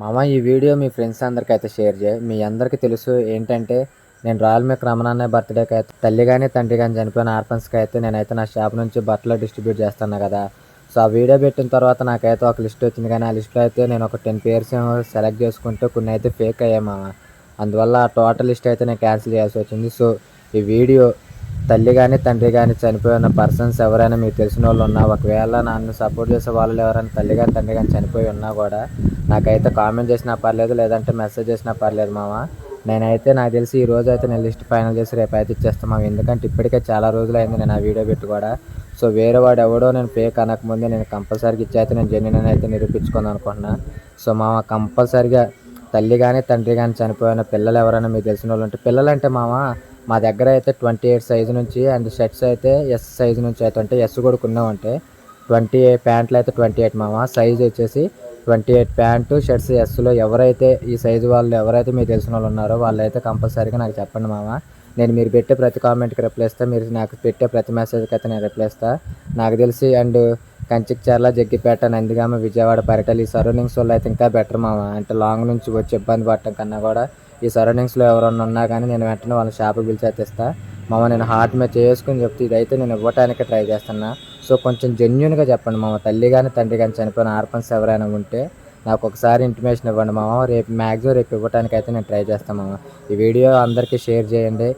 మామ ఈ వీడియో మీ friends అందరికైతే share చేయి. మీ అందరికీ తెలుసు ఏంటంటే నేను రాయల్ మేక్ రమణ అన్నయ్య బర్త్డేకి అయితే తల్లి కానీ తండ్రి కానీ చనిపోయిన ఆర్ఫన్స్కి అయితే నేనైతే నా షాప్ నుంచి బట్టలు డిస్ట్రిబ్యూట్ చేస్తాను కదా. సో ఆ వీడియో పెట్టిన తర్వాత నాకైతే ఒక లిస్ట్ వచ్చింది, కానీ ఆ లిస్ట్లో అయితే నేను ఒక 10 పేర్స్ సెలెక్ట్ చేసుకుంటే కొన్ని అయితే ఫేక్ అయ్యాయి మామ. అందువల్ల ఆ టోటల్ లిస్ట్ అయితే నేను క్యాన్సిల్ చేయాల్సి వచ్చింది. సో ఈ వీడియో తల్లి కానీ తండ్రి కానీ చనిపోయిన పర్సన్స్ ఎవరైనా మీకు తెలిసిన వాళ్ళు ఉన్నా, ఒకవేళ నన్ను సపోర్ట్ చేసే వాళ్ళు ఎవరైనా తల్లి కానీ తండ్రి కానీ చనిపోయి ఉన్నా కూడా నాకైతే కామెంట్ చేసినా పర్లేదు, లేదంటే మెసేజ్ చేసినా పర్లేదు మామ. నేనైతే నాకు తెలిసి ఈ రోజు అయితే నేను లిస్ట్ ఫైనల్ చేసి రేపు అయితే ఇచ్చేస్తాను మామ. ఎందుకంటే ఇప్పటికే చాలా రోజులు అయింది నేను ఆ వీడియో పెట్టి కూడా. సో వేరే వాడు ఎవడో నేను ఫేక్ అనకముందే నేను కంపల్సరీగా ఇచ్చి నేను జెన్యున్ అయితే నిరూపించుకుందాం అనుకుంటున్నా. సో మామ కంపల్సరీగా తల్లి కానీ తండ్రి కానీ చనిపోయిన పిల్లలు ఎవరైనా మీకు తెలిసిన వాళ్ళు ఉంటే, పిల్లలు అంటే మామ మా దగ్గర అయితే 28 సైజు నుంచి అండ్ షర్ట్స్ అయితే ఎస్ సైజు నుంచి అయితే అంటే ఎస్ కూడా కొన్నామంటే 28 ప్యాంట్లు అయితే 28 మామ. సైజు వచ్చేసి 28 ప్యాంటు షర్ట్స్ ఎస్లో ఎవరైతే ఈ సైజు వాళ్ళు ఎవరైతే మీకు తెలిసిన వాళ్ళు ఉన్నారో వాళ్ళైతే కంపల్సరీగా నాకు చెప్పండి మామ. నేను మీరు పెట్టే ప్రతి కామెంట్కి రిప్లై ఇస్తాను, మీరు నాకు పెట్టే ప్రతి మెసేజ్కి అయితే నేను రిప్లై ఇస్తాను. నాకు తెలిసి అండ్ కంచిక్చర్ల, జగ్గిపేట, నందిగామ, విజయవాడ, పరిటలు ఈ సరౌండింగ్స్ వాళ్ళు అయితే ఇంకా బెటర్ మామ. అంటే లాంగ్ నుంచి వచ్చి ఇబ్బంది పడటం కన్నా కూడా ఈ సరౌండింగ్స్లో ఎవరన్నా ఉన్నా కానీ నేను వెంటనే వాళ్ళ షాప్కి పిలిచి అయితే ఇస్తాను మామ. నేను హార్ట్ మీద చేసుకుని చెప్తే ఇదైతే నేను ఇవ్వడానికి ట్రై చేస్తున్నా. సో కొంచెం జెన్యున్గా చెప్పండి మామ. తల్లి కానీ తండ్రి కానీ చనిపోయిన ఆర్ఫన్స్ ఎవరైనా ఉంటే నాకు ఒకసారి ఇంటిమేషన్ ఇవ్వండి మామ. రేపు మ్యాక్సిమం రేపు ఇవ్వడానికి అయితే నేను ట్రై చేస్తాను మామ. ఈ వీడియో అందరికీ షేర్ చేయండి.